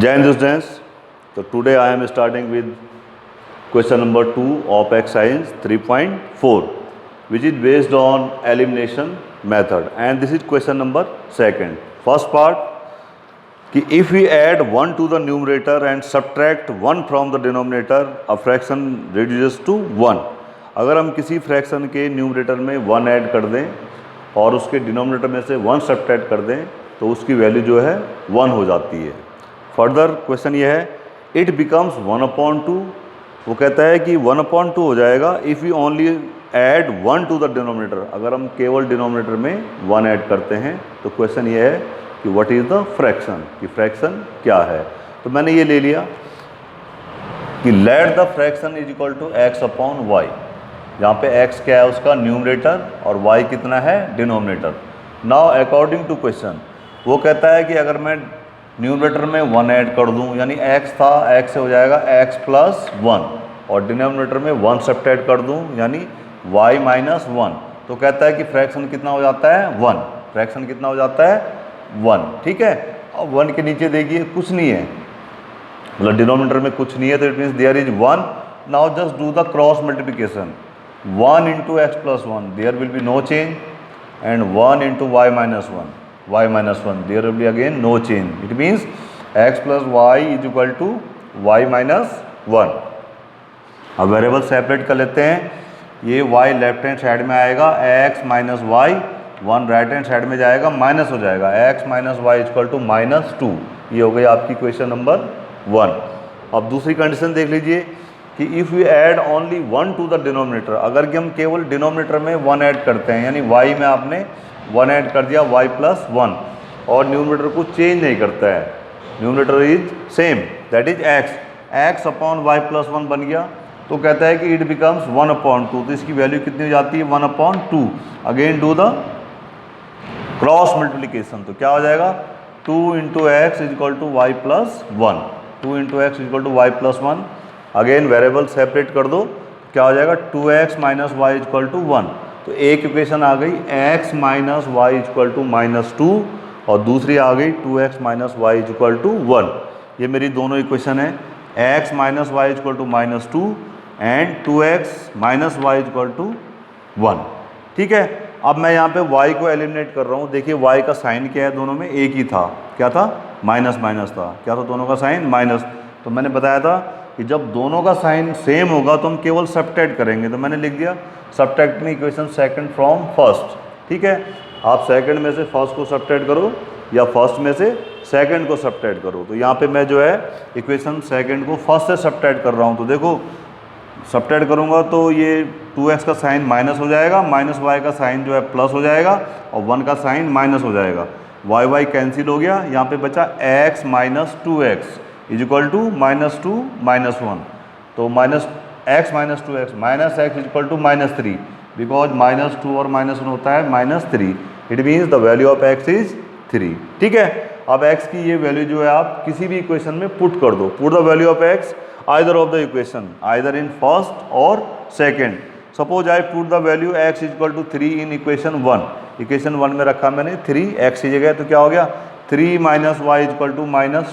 Jai Hind students. So today I am starting with question number 2 of exercise 3.4 which is based on elimination method, and this is question number 2. First part कि if we add 1 to the numerator and subtract 1 from the denominator, a fraction reduces to 1. अगर हम किसी fraction के numerator में 1 add कर दें और उसके डिनोमिनेटर में से 1 सब्ट्रैक्ट कर दें तो उसकी वैल्यू जो है 1 हो जाती है। फर्दर क्वेश्चन ये है इट बिकम्स 1/2। वो कहता है कि 1/2 हो जाएगा if you only add 1 to the denominator. अगर हम केवल डिनोमिनेटर में 1 ऐड करते हैं तो क्वेश्चन ये है कि व्हाट इज़ द फ्रैक्शन, कि फ्रैक्शन क्या है। तो मैंने ये ले लिया कि let the fraction is equal to x/y। यहाँ पे x क्या है उसका न्यूमरेटर और y कितना है denominator. Now according to question वो कहता है कि अगर मैं न्यूमरेटर में 1 ऐड कर दूं, यानी x था, x से हो जाएगा x + 1, और डिनोमिनेटर में 1 सब्ट्रैक्ट कर दूं यानी y - 1, तो कहता है कि फ्रैक्शन कितना हो जाता है 1। फ्रैक्शन कितना हो जाता है 1। ठीक है। अब 1 के नीचे देखिए कुछ नहीं है, मतलब डिनोमिनेटर में कुछ नहीं है, तो it means there is 1। Now just do the cross multiplication. 1 × x + 1 there will be no change, and 1 × y - 1 there will be again no change. It means x + y is equal to y - 1। अब variable separate कर लेते हैं। ये y left hand side में आएगा, x - y, 1 right hand side में जाएगा, minus हो जाएगा, x - y = -2। ये हो गई आपकी क्वेश्चन नंबर 1। अब दूसरी कंडीशन देख लीजिए कि if you add only 1 to the denominator. अगर कि हम केवल डिनोमिनेटर में 1 ऐड करते हैं, यानी y में आपने 1 ऐड कर दिया, y + 1, और न्यूमरेटर को चेंज नहीं करता है, numerator is same, that is x/y + 1 बन गया, तो कहता है कि इट बिकम्स 1/2। तो इसकी वैल्यू कितनी हो जाती है 1/2। Again do the cross multiplication, तो क्या हो जाएगा 2 × x = y + 1। 2 × x = y + 1। Again variable separate कर दो, क्या हो जाएगा 2x - y = 1। तो एक इक्वेशन आ गई x - y = -2, और दूसरी आ गई 2x - y = 1। ये मेरी दोनों इक्वेशन है, x - y = -2 and 2x - y = 1। ठीक है। अब मैं यहाँ पे y को एलिमिनेट कर रहा हूँ। देखिए y का साइन क्या है, दोनों में एक ही था, क्या था माइनस था। क्या था दोनों का साइन माइनस। तो मैंने बताया था कि जब दोनों का साइन सेम होगा तो हम केवल सब्ट्रैक्ट करेंगे, तो मैंने लिख दिया subtracting equation second from first. ठीक है। आप सेकंड में से फर्स्ट को सब्ट्रैक्ट करो या फर्स्ट में से सेकंड को सब्ट्रैक्ट करो। तो यहाँ पे मैं जो है इक्वेशन सेकंड को फर्स्ट से सब्ट्रैक्ट कर रहा हूँ। तो देखो सब्ट्रैक्ट करूँगा तो ये 2x का साइन माइनस हो जाएगा, -y का साइन जो है प्लस हो जाएगा, और 1 का साइन माइनस हो जाएगा, y कैंसिल हो गया। यहाँ पे बचा x - 2x = -2 - 1। तो -x - 2x -x = -3, बिकॉज -2 और -1 होता है -3। It means the value of x is 3। ठीक है। अब x की ये वैल्यू जो है आप किसी भी इक्वेशन में पुट कर दो। Put the value of x either of the equation, either in first और second. Suppose I put the value x = 3 in equation 1। Equation 1 में रखा मैंने 3, x की जगह, तो क्या हो गया 3 - y =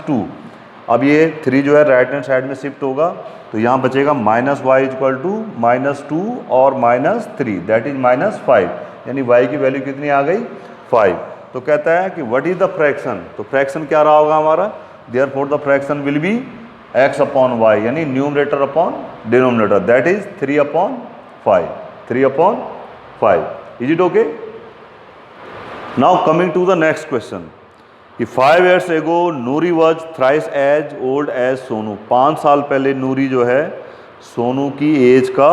-2। अब ये 3 जो है राइट हैंड साइड में शिफ्ट होगा, तो यहाँ बचेगा -y = -2 और -3, दैट इज -5, यानी y की वैल्यू कितनी आ गई 5। तो कहता है कि व्हाट इज द फ्रैक्शन। तो फ्रैक्शन क्या रहा होगा हमारा, therefore the fraction will be x/y, यानी numerator upon denominator, that is 3/5। 3/5। Is it okay. Now coming to the next question कि 5 years ago Noori was thrice as old as Sonu. 5 साल पहले नूरी जो है सोनू की एज का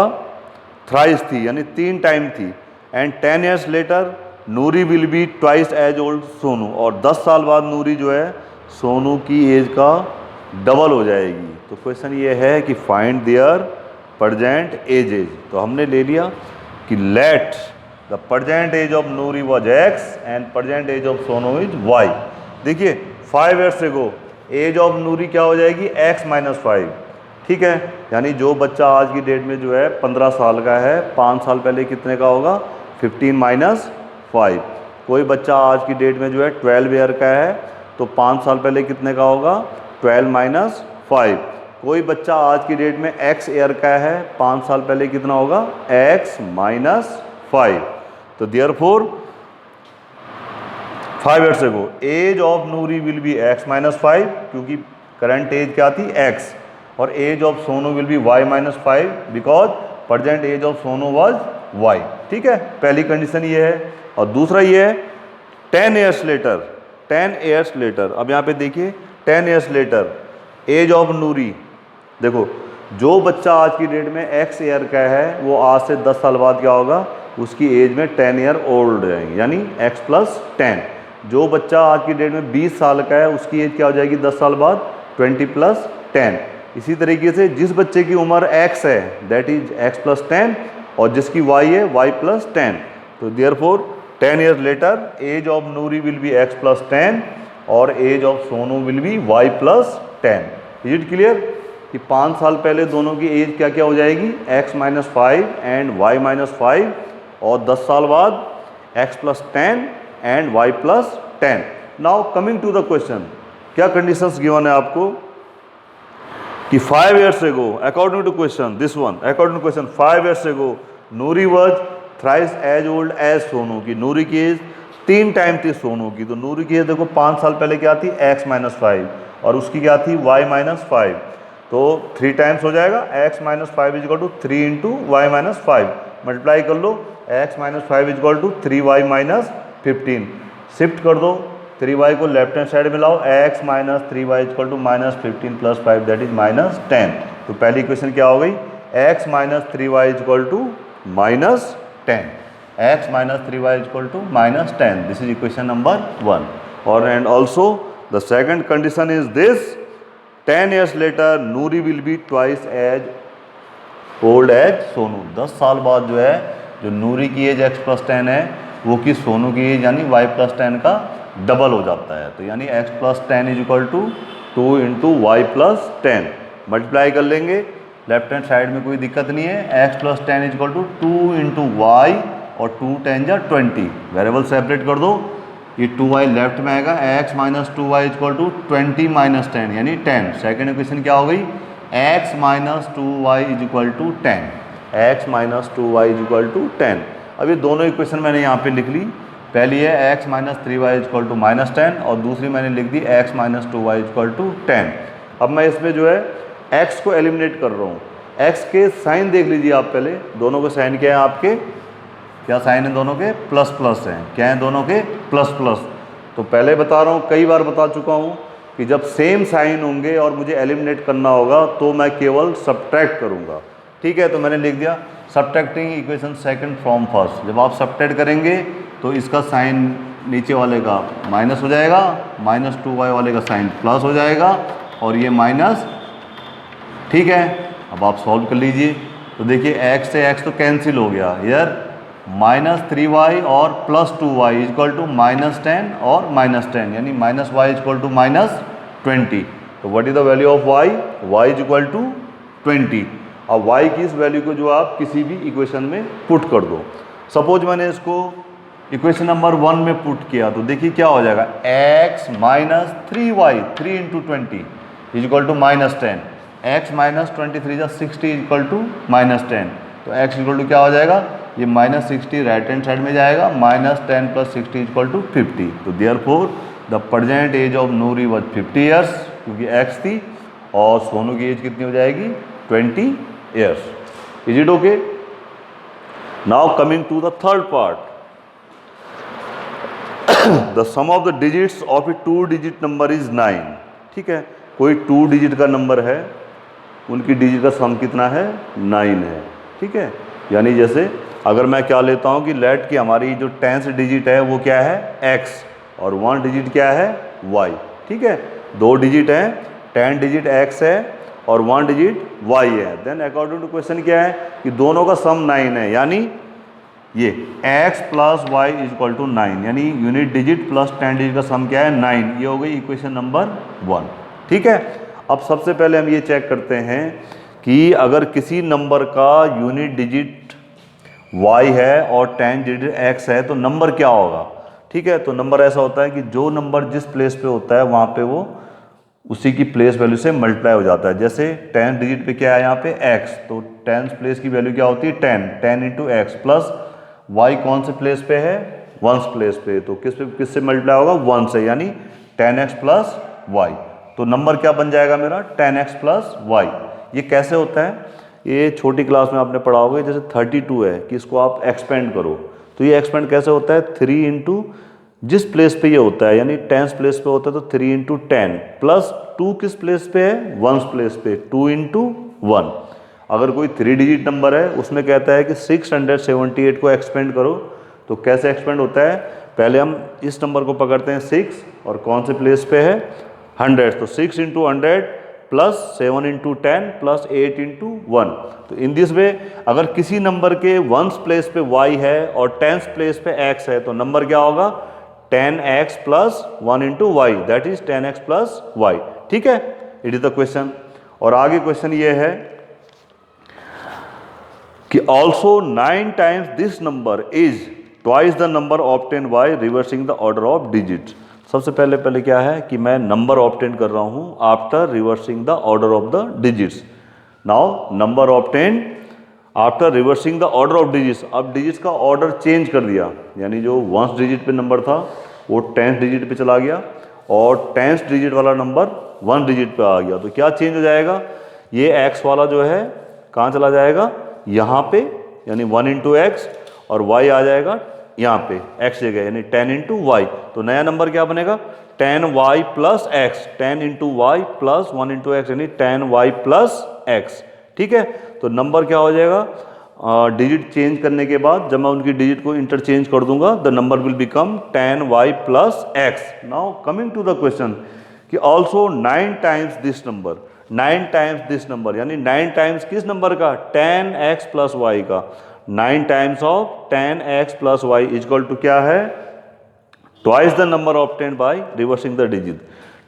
थ्राइस थी, यानी 3 टाइम थी। And 10 years later Noori will be twice as old as, और 10 साल बाद नूरी जो है सोनू की एज का डबल हो जाएगी। तो क्वेश्चन ये है कि फाइंड देयर प्रेजेंट एजेज। तो हमने ले लिया कि let the present age of Noori was x and present age of Sonu is y। देखिए 5 years ago age of Noori क्या हो जाएगी x - 5। ठीक है। यानी जो बच्चा आज की डेट में जो है 15 साल का है, 5 साल पहले कितने का होगा 15 - 5। कोई बच्चा आज की डेट में जो है 12 ईयर का है, तो 5 साल पहले कितने का होगा 12 माइनस 5। कोई बच्चा आज की डेट में x ईयर का है, 5 साल पहले कितना होगा, x माइनस 5। तो therefore 5 years ago age of Noori will be x minus 5, क्योंकि करंट एज क्या थी x, और age of Sonu will be y minus 5 because present age of Sonu was y। ठीक है, पहली कंडीशन ये है। और दूसरा ये है 10 years later, 10 years later, अब यहाँ पे देखिए 10 years later एज ऑफ नूरी, देखो जो बच्चा आज की डेट में x ईयर का है वो आज से 10 साल बाद क्या होगा, उसकी एज में 10 ईयर ओल्ड रहेंगे, यानी x प्लस 10। जो बच्चा आज की डेट में 20 साल का है उसकी एज क्या हो जाएगी 10 साल बाद, 20 प्लस 10। इसी तरीके से जिस बच्चे की उम्र x है दैट इज x प्लस 10, और जिसकी y है y प्लस 10। तो therefore 10 years later age of Noori will be x plus 10 और age of Sonu will be y plus 10। Is it clear कि 5 साल पहले दोनों की एज क्या क्या हो जाएगी, x minus 5 and y minus 5, और 10 साल बाद x plus 10 and y plus 10। Now coming to the question, क्या कंडीशंस गिवन है आपको कि 5 years ago according to question, this one according to question 5 years ago Noori was thrice as old as Sonu, की नूरी की as 3 time थी सोनू की। तो नूरी की एज देखो 5 साल पहले क्या थी, x माइनस 5, और उसकी क्या थी y माइनस 5, तो 3 टाइम्स हो जाएगा। x minus 5 is equal to 3 into y minus 5, multiply कर लो, x minus 5 is equal to 3y minus 15, shift कर दो 3y को लेफ्ट हैंड साइड में लाओ, x minus 3y equal to minus 15 plus 5 that is minus 10। तो पहली equation क्या हो गई, x minus 3y equal to minus 10, x minus 3y equal to minus 10, this is equation number 1। और and also the second condition is this, 10 years later Noori will be twice as old as Sonu. 10 साल बाद जो है, जो नूरी की as x plus 10 है वो कि सोनू की एज यानी y प्लस 10 का डबल हो जाता है। तो यानी x plus 10 is equal to 2 into y plus 10, multiply कर लेंगे, लेफ्ट हैंड साइड में कोई दिक्कत नहीं है, x plus 10 is equal to 2 into y, और 2 10 जा 20, वेरिएबल सेपरेट कर दो, ये 2y लेफ्ट में आएगा, x minus 2y equal to 20 minus 10 यानी 10। सेकेंड इक्वेशन क्या हो गई, x minus 2y is equal to 10, x minus 2y is equal to 10। अब ये दोनों इक्वेशन मैंने यहाँ पे लिख ली, पहली है x minus 3y is equal to minus 10, और दूसरी मैंने लिख दी x minus 2y is equal to 10। अब मैं इसमें जो है x को एलिमिनेट कर रहा हूँ। x के साइन देख लीजिए आप पहले, दोनों के साइन क्या है आपके, क्या साइन है दोनों के, प्लस प्लस हैं, क्या है दोनों के, प्लस प्लस। तो पहले बता रहा हूँ, कई बार बता चुका हूँ कि जब सेम साइन होंगे और मुझे एलिमिनेट करना होगा तो मैं केवल सब्ट्रैक्ट करूँगा। ठीक है, तो मैंने लिख दिया subtracting equation second from first. जब आप सब्ट्रैक्ट करेंगे तो इसका साइन नीचे वाले का माइनस हो जाएगा, माइनस 2y वाले का साइन प्लस हो जाएगा, और ये माइनस। ठीक है, अब आप सॉल्व कर लीजिए। तो देखिए x से x तो कैंसिल हो गया, यार माइनस 3y और plus 2y equal to minus 10 और माइनस 10, यानी minus y equal to minus 20। तो what is the value of y, y is equal to 20। अब y की इस वैल्यू को जो आप किसी भी इक्वेशन में पुट कर दो। सपोज मैंने इसको इक्वेशन नंबर 1 में पुट किया, तो देखिए क्या हो जाएगा, x minus 3y 3 into 20 is equal to minus 10, x minus 23 जा 60 इक्वल टू माइनस 10। तो x इक्वल टू क्या हो जाएगा, ये माइनस 60 राइट हैंड साइड में जाएगा, माइनस 10 प्लस 60 इक्वल टू 50। तो therefore the present age of Noori was 50 years, क्योंकि x थी, और सोनू की एज कितनी हो जाएगी, 20 years. Is it okay? Now coming to the third part, the sum of the digits of a 2 digit number is 9। ठीक है, कोई 2 डिजिट का नंबर है, उनकी डिजिट का सम कितना है, 9 है। ठीक है, यानी जैसे अगर मैं क्या लेता हूँ कि लेट की हमारी जो 10th डिजिट है वो क्या है, x, और 1 डिजिट क्या है, y। ठीक है, 2 डिजिट हैं, 10 डिजिट x है और 1 डिजिट y है। देन अकॉर्डिंग टू क्वेश्चन क्या है कि दोनों का सम 9 है, यानी ये x plus y is equal to 9, यानी यूनिट डिजिट प्लस 10 डिजिट का सम क्या है, 9। ये हो गई इक्वेशन नंबर 1। ठीक है, अब सबसे पहले हम ये चेक करते हैं कि अगर किसी नंबर का यूनिट डिजिट y है और 10 डिजिट x है तो नंबर क्या होगा। ठीक है, तो नंबर ऐसा होता है कि जो नंबर जिस प्लेस पे होता है वहाँ पे वो उसी की प्लेस वैल्यू से मल्टीप्लाई हो जाता है। जैसे 10th डिजिट पे क्या है यहाँ पे x, तो 10th प्लेस की वैल्यू क्या होती है 10 इंटू एक्स प्लस y कौन से प्लेस पे है 1st प्लेस पे, तो किससे मल्टीप्लाई होगा 1 से, यानी 10x प्लस वाई। तो नंबर क्या बन जाएगा मेरा 10x प्लस वाई। ये कैसे होता है, ये छोटी क्लास में आपने पढ़ा होगा। जैसे 32 है कि इसको आप एक्सपेंड करो, तो ये एक्सपेंड कैसे होता है 3 इंटू जिस प्लेस पे ये होता है, यानी 10th प्लेस पे होता है तो 3 इंटू 10 प्लस 2 किस प्लेस पे है 1st प्लेस पे 2 इंटू 1। अगर कोई 3 डिजिट नंबर है उसमें कहता है कि 678 को एक्सपेंड करो, तो कैसे एक्सपेंड होता है, पहले हम इस नंबर को पकड़ते हैं 6 और कौन से प्लेस पे है 100, तो 6 into 100 plus 7 into 10 plus 8 into 1। तो इन दिस वे अगर किसी नंबर के 1st प्लेस पे y है और 10th प्लेस पे x है, तो नंबर क्या होगा 10x plus 1 into y, that is 10x plus y. ठीक है, इट इज द क्वेश्चन। और आगे क्वेश्चन ये है कि also 9 times this number is twice the number obtain bye reversing the order of digits. सबसे पहले क्या है कि मैं नंबर ऑब्टेन कर रहा हूं after reversing the order of the digits. Now number obtain after reversing the order of digits. अब डिजिट्स का ऑर्डर चेंज कर दिया, यानी जो 1st डिजिट पे नंबर था वो 10th डिजिट पे चला गया और 10th डिजिट वाला नंबर 1 डिजिट पे आ गया। तो क्या चेंज हो जाएगा, ये x वाला जो है कहाँ चला जाएगा यहाँ पे, यानी 1 इंटू एक्स, और y आ जाएगा यहाँ पे x जगह, यानी 10 इंटू वाई। तो नया नंबर क्या बनेगा 10y plus x, 10 into y plus 1 into x, यानी 10y प्लस एक्स। ठीक है, तो नंबर क्या हो जाएगा, डिजिट चेंज करने के बाद जब मैं उनकी डिजिट को इंटरचेंज कर दूंगा the number will become 10y plus x. Now coming to the question कि also 9 times this number, 9 times this number, यानी 9 टाइम्स किस नंबर का 10x प्लस वाई का, 9 times of 10x plus y equal to क्या है twice the number obtained by reversing the digit.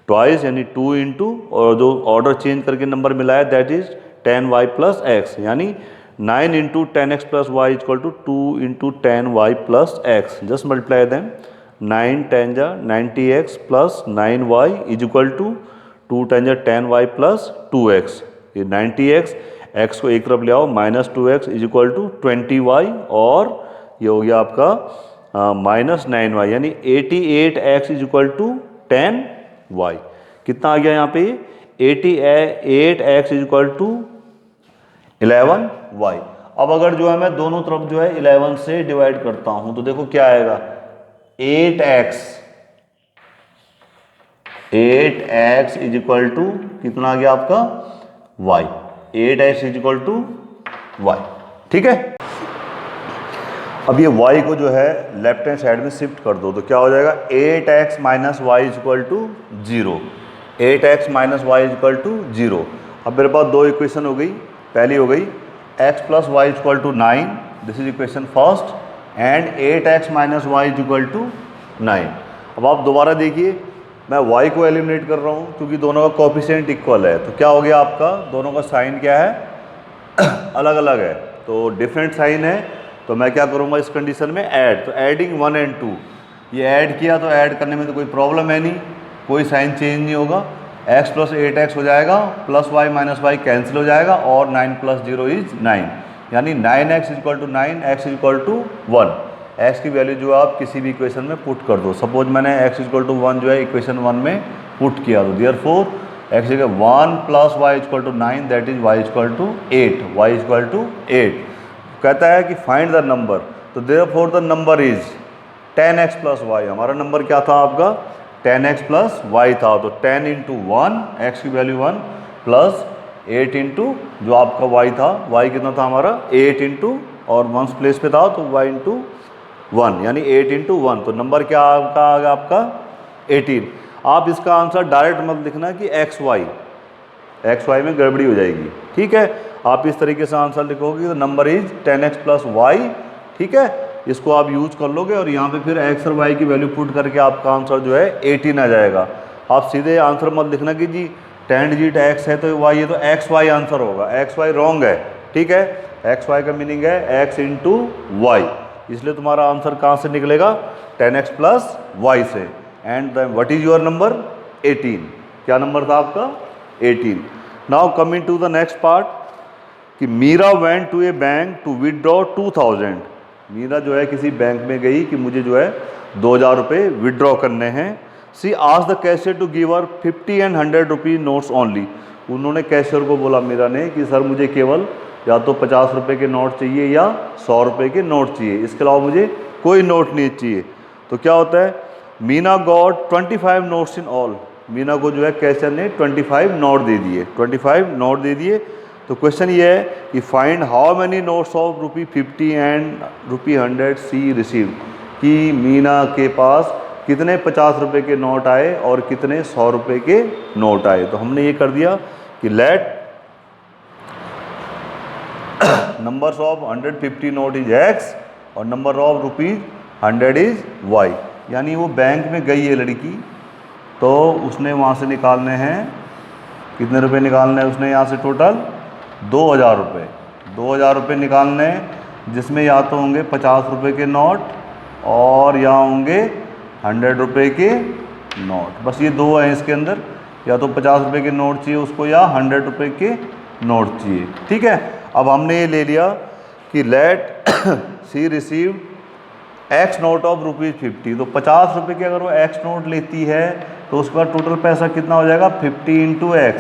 Twice यानी 2 into, और जो ऑर्डर चेंज करके नंबर मिला है that is 10y plus x, यानी 9 into 10x plus y equal to 2 into 10y plus x. Just multiply them, 9 10 जा 90x plus 9y is equal to 2 10 जा 10y plus 2x। ये 90x, x को एक तरफ ले आओ, minus 2x is equal to 20y, और ये हो गया आपका माइनस 9y, यानी 88x is equal to 10y। कितना आ गया यहाँ पे 88x is equal to 11y। अब अगर जो है मैं दोनों तरफ जो है 11 से डिवाइड करता हूं तो देखो क्या आएगा 8x इज इक्वल टू कितना आ गया आपका y, 8x is equal to y। ठीक है, अब ये y को जो है लेफ्ट हैंड साइड में शिफ्ट कर दो तो क्या हो जाएगा 8x minus y is equal to 0, 8x minus y is equal to 0। अब मेरे पास दो इक्वेशन हो गई, पहली हो गई x plus y is equal to 9, this is equation first, and 8x minus y is equal to 9। अब आप दोबारा देखिए, मैं y को एलिमिनेट कर रहा हूँ क्योंकि दोनों का कोफिशिएंट इक्वल है, तो क्या हो गया आपका दोनों का साइन क्या है अलग अलग है, तो डिफरेंट साइन है। तो मैं क्या करूँगा इस कंडीशन में ऐड, तो एडिंग 1 and 2, ये ऐड किया तो ऐड करने में तो कोई प्रॉब्लम है नहीं, कोई साइन चेंज नहीं होगा, x प्लस 8x हो जाएगा, plus y minus y cancel हो जाएगा, और 9 प्लस 0 इज 9, यानी 9x is equal to 9, x is equal to 1। x की वैल्यू जो आप किसी भी इक्वेशन में पुट कर दो, सपोज मैंने x इज इक्वल टू 1 जो है इक्वेशन 1 में पुट किया, तो therefore x is 1 plus y is equal to 9, that is y is equal to 8, y is equal to 8। कहता है कि फाइंड द नंबर, तो therefore the number is 10x plus y. हमारा नंबर क्या था आपका 10x प्लस वाई था, तो 10 इंटू 1, एक्स की वैल्यू 1, प्लस 8 इंटू जो आपका y था, y कितना था हमारा 8 इंटू, और 1 प्लेस पे था तो y इंटू 1, यानी 8 इंटू 1, तो नंबर क्या आपका आ गया आपका 18। आप इसका आंसर डायरेक्ट मत लिखना कि xy में गड़बड़ी हो जाएगी, ठीक है। आप इस तरीके से आंसर लिखोगे तो number is 10x plus y, ठीक है, इसको आप यूज कर लोगे और यहाँ पे फिर x और y की वैल्यू पुट करके आपका आंसर जो है 18 आ जाएगा। आप सीधे आंसर मत लिखना कि जी 10 डिजिट x है तो y है तो xy आंसर होगा, xy रॉन्ग है, ठीक है। xy का मीनिंग है x इंटू वाई, इसलिए तुम्हारा आंसर कहाँ से निकलेगा 10x प्लस वाई से, and what is your number 18, क्या नंबर था आपका 18। Now coming to the next part कि Meera went to a bank to withdraw 2000। Meera जो है किसी बैंक में गई कि मुझे जो है 2000 रुपये विदड्रॉ करने हैं। She asked the cashier to give her 50 and 100 rupees notes only. उन्होंने कैशियर को बोला मीरा ने कि सर मुझे केवल या तो 50 रुपये के नोट चाहिए या 100 रुपये के नोट चाहिए, इसके अलावा मुझे कोई नोट नहीं चाहिए। तो क्या होता है, Meena got 25 notes in all. Meena को जो है कैशियर ने 25 नोट दे दिए, 25 नोट दे दिए। तो क्वेश्चन ये है कि find how many notes of ₹50 and ₹100 she received, कि मीना के पास कितने 50 रुपये के नोट आए और कितने 100 रुपये के नोट आए। तो हमने ये कर दिया कि late numbers of 150 note is X और नंबर ऑफ ₹100 इज Y। यानी वो बैंक में गई है लड़की, तो उसने वहाँ से निकालने हैं, कितने रुपए निकालने हैं उसने यहाँ से टोटल 2000 रुपये। 2000 रुपये निकालने हैं, जिसमें या तो होंगे 50 रुपये के नोट और या होंगे 100 रुपये के नोट। बस ये दो हैं इसके अंदर, या तो 50 रुपये के नोट चाहिए उसको या 100 रुपये के नोट चाहिए। ठीक है, अब हमने ये ले लिया कि let see received X note of ₹50। तो 50 रुपये के अगर वो X नोट लेती है तो उसका टोटल पैसा कितना हो जाएगा 50 × X।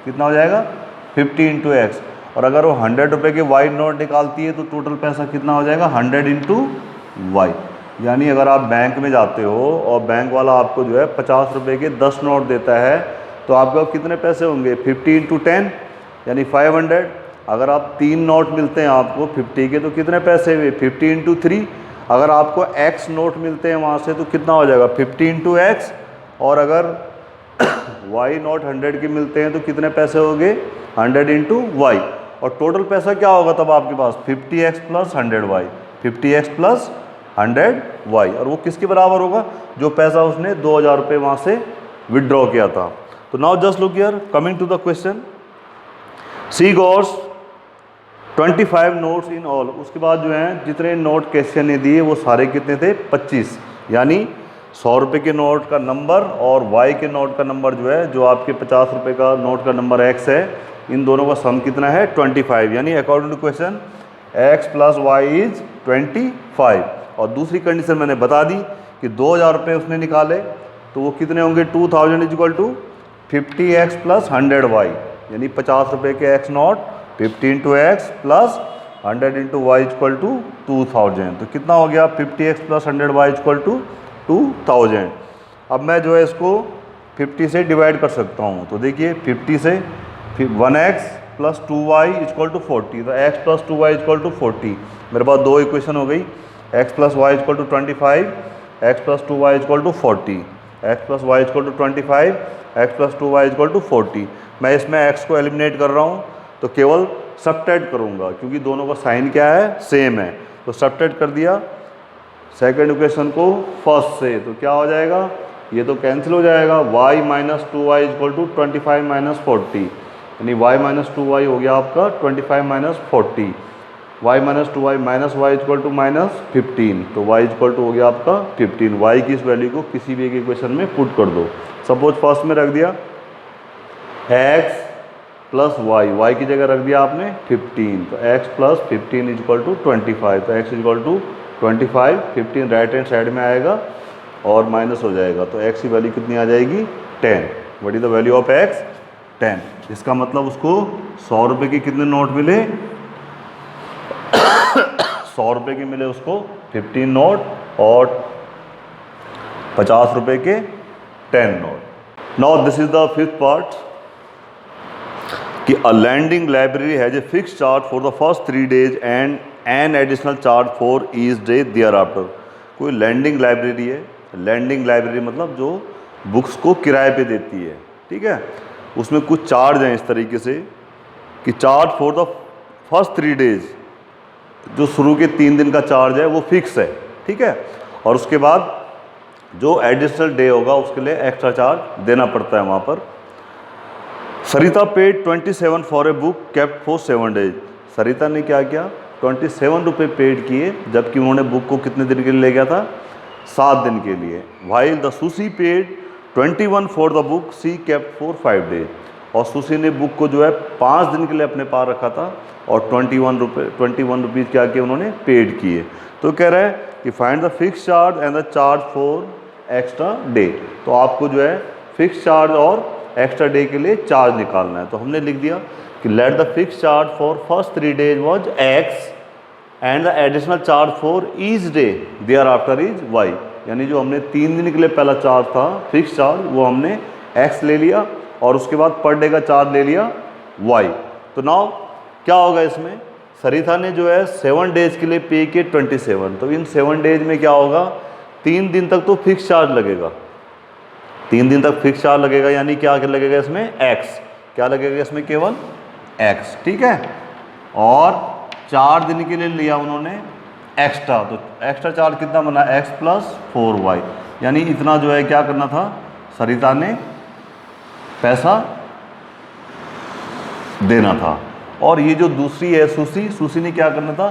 कितना हो जाएगा 50 × X। और अगर वो 100 रुपये के Y नोट निकालती है तो टोटल पैसा कितना हो जाएगा 100 × Y। यानी अगर आप बैंक में जाते हो और बैंक वाला आपको जो है 50 रुपये के 10 नोट देता है तो आपके कितने पैसे होंगे 50 × 10 यानी 500। अगर आप 3 नोट मिलते हैं आपको 50 के तो कितने पैसे हुए 50 × 3। अगर आपको X नोट मिलते हैं वहाँ से तो कितना हो जाएगा 50 × X। और अगर Y नोट 100 के मिलते हैं तो कितने पैसे हो गए 100 × Y। और टोटल पैसा क्या होगा तब आपके पास 50X + 100Y, 50X + 100Y। और वो किसके बराबर होगा, जो पैसा उसने 2000 रुपये वहाँ से विदड्रॉ किया था। तो now just look here, coming to the question, she gots 25 notes in all. उसके बाद जो है जितने नोट कैशियर ने दिए वो सारे कितने थे 25। यानी 100 रुपये के नोट का नंबर और Y के नोट का नंबर जो है, जो आपके 50 रुपये का नोट का नंबर X है, इन दोनों का सम कितना है 25। यानी according to question X + Y is 25। और दूसरी कंडीशन मैंने बता दी कि 2000 रुपये उसने निकाले तो वो कितने होंगे 2000 = 50X + 100Y। यानी 50 रुपये के X नोट 50 × X + 100 × Y = 2000। तो कितना हो गया 50X + 100Y = 2000। अब मैं जो है इसको 50 से डिवाइड कर सकता हूँ। तो देखिए 50 से 1X + 2Y = 40। तो X + 2Y = 40। मेरे पास दो इक्वेशन हो गई, X + Y = 25, X + 2Y = 40। X + Y = 25, X + 2Y = 40। मैं इसमें X को एलिमिनेट कर रहा हूँ तो केवल सब्ट्रैक्ट करूँगा क्योंकि दोनों का साइन क्या है सेम है। तो सब्ट्रैक्ट कर दिया सेकंड इक्वेशन को फर्स्ट से, तो क्या हो जाएगा, ये तो कैंसिल हो जाएगा। Y - 2Y = 25 - 40। यानी Y - 2Y हो गया आपका 25 - 40। Y - 2Y - Y = -15। तो Y = हो गया आपका 15। Y की इस वैल्यू को किसी भी एक इक्वेशन में पुट कर दो। सपोज फर्स्ट में रख दिया X + Y, Y की जगह रख दिया आपने 15। तो X + 15 = 25। तो X = 25, 15 राइट हैंड साइड में आएगा और माइनस हो जाएगा। तो X की वैल्यू कितनी आ जाएगी 10। What is the value of X 10। इसका मतलब उसको 100 रुपये के कितने नोट मिले 100 रुपये के मिले उसको 15 नोट और 50 रुपये के 10 note. Now this is the fifth part कि a lending library has a fix charge for the first 3 days and an additional charge for each day thereafter. कोई लैंडिंग लाइब्रेरी है, लैंडिंग लाइब्रेरी मतलब जो books को किराए पे देती है, ठीक है। उसमें कुछ चार्ज हैं इस तरीके से कि charge for the first 3 days, जो शुरू के 3 दिन का चार्ज है वो फिक्स है, ठीक है। और उसके बाद जो एडिशनल डे होगा उसके लिए एक्स्ट्रा चार्ज देना पड़ता है वहाँ पर। Sarita paid 27 for a book kept for 7 days। Sarita ने क्या किया 27 रुपये पेड किए, जबकि उन्होंने बुक को कितने दिन के लिए ले गया था 7 दिन के लिए। While the Sushi paid 21 for the book she kept for 5 days. और सुशी ने बुक को जो है 5 दिन के लिए अपने पास रखा था और 21 रुपीज़ क्या किए उन्होंने पेड किए। तो कह रहा है कि find the fix charge and the charge for extra day. तो आपको जो है फिक्स चार्ज और एक्स्ट्रा डे के लिए चार्ज निकालना है। तो हमने लिख दिया कि let the fix charge for first 3 days was X and the additional charge for each day thereafter is Y. यानी जो हमने 3 दिन के लिए पहला चार्ज था फिक्स चार्ज वो हमने एक्स ले लिया और उसके बाद पर डे का चार्ज ले लिया वाई। तो नाउ क्या होगा इसमें, सरिता ने जो है 7 डेज के लिए पे किए 27। तो इन 7 डेज में क्या होगा, 3 दिन तक तो फिक्स चार्ज लगेगा, 3 दिन तक फिक्स चार्ज लगेगा। यानी क्या लगेगा इसमें एक्स, क्या लगेगा इसमें केवल एक्स, ठीक है। और 4 दिन के लिए लिया उन्होंने एक्स्ट्रा, तो एक्स्ट्रा चार्ज कितना बना एक्स प्लस 4y। यानी इतना जो है क्या करना था, सरिता ने पैसा देना था। और ये जो दूसरी है सुशी ने क्या करना था,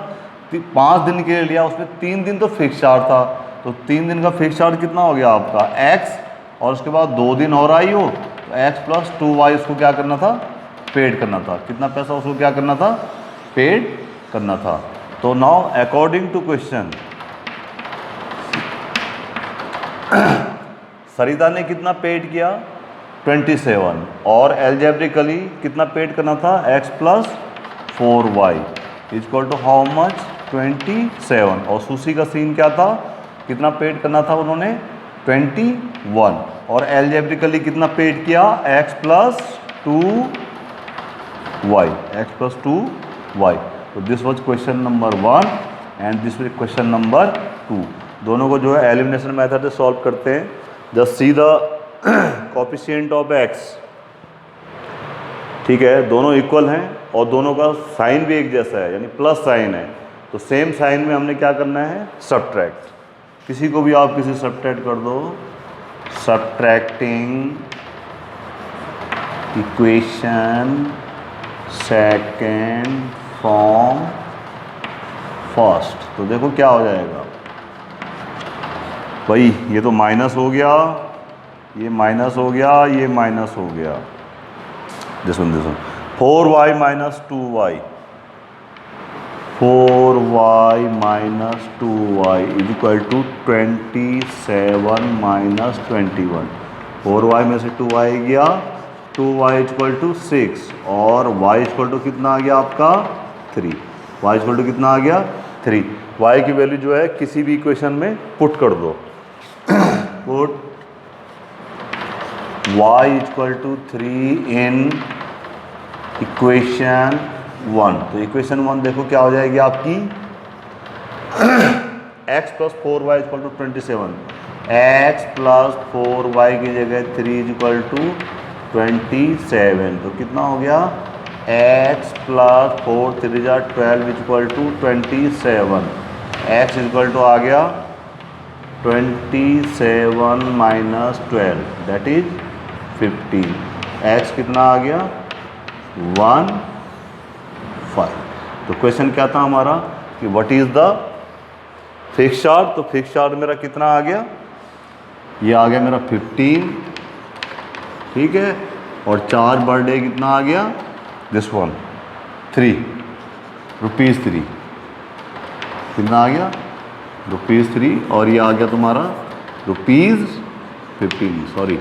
5 दिन के लिए लिया, उसमें 3 दिन तो फिक्स चार्ज था। तो 3 दिन का फिक्स चार्ज कितना हो गया आपका एक्स, और उसके बाद 2 दिन और आई हो तो एक्स प्लस 2y उसको क्या करना था, पेड करना था। कितना पैसा उसको क्या करना था, पेड करना था। तो नाउ अकॉर्डिंग टू क्वेश्चन सरिता ने कितना पेड किया 27 और एल्जेब्रिकली कितना पेड करना था x plus 4y equal to how much 27। और सुशी का सीन क्या था, कितना पेड करना था उन्होंने 21 और एल्जेब्रिकली कितना पेड किया x plus 2y, x plus 2y। तो this was question number 1 and this was question number 2। दोनों को जो है एलिमिनेशन मेथड से सॉल्व करते हैं। Just see the coefficient of x, ठीक है, दोनों इक्वल हैं और दोनों का साइन भी एक जैसा है, यानी प्लस साइन है। तो सेम साइन में हमने क्या करना है, सब्ट्रैक्ट। किसी को भी आप किसी सब्ट्रैक्ट कर दो, subtracting equation second from first. तो देखो क्या हो जाएगा भाई, ये तो माइनस हो गया, ये माइनस हो गया, ये माइनस हो गया। This one 4y minus 2y, 4y minus 2y is equal to 27 minus 21। 4y में से 2y गया, 2y इक्वल टू 6 और y इक्वल टू कितना आ गया आपका 3। y इक्वल टू कितना आ गया 3। y की वैल्यू जो है किसी भी इक्वेशन में पुट कर दो, put y equal to 3 in equation 1। तो इक्वेशन 1 देखो क्या हो जाएगी आपकी, x plus 4y equal to 27, x plus 4y की जगह 3 इक्वल टू 27। तो कितना हो गया x प्लस 4 3 जा 12 equal to 27। x equal to आ गया 27 माइनस 12 दैट इज 15। x कितना आ गया 1 5। तो क्वेश्चन क्या था हमारा कि what is the fix charge. तो फिक्स चार्ज मेरा कितना आ गया, ये आ गया मेरा 15, ठीक है। और चार्ज पर डे कितना आ गया, दिस वन 3 रुपीज़ 3, कितना आ गया रुपीज़ 3। और ये आ गया तुम्हारा रुपीज़ 15, सॉरी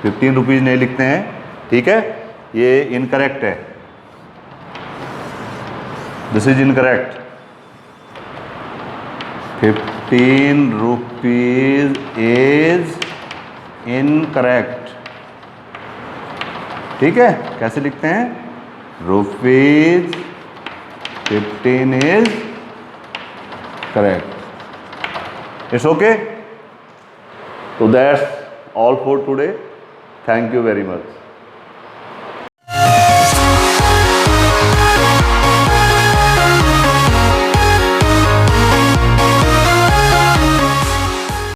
15 रुपीज़ नहीं लिखते हैं, ठीक है, ये इनकरेक्ट है, this is incorrect. 15 rupees is incorrect, ठीक है। कैसे लिखते हैं, rupees 15 is correct, it's okay. तो that's all for today. Thank you very much.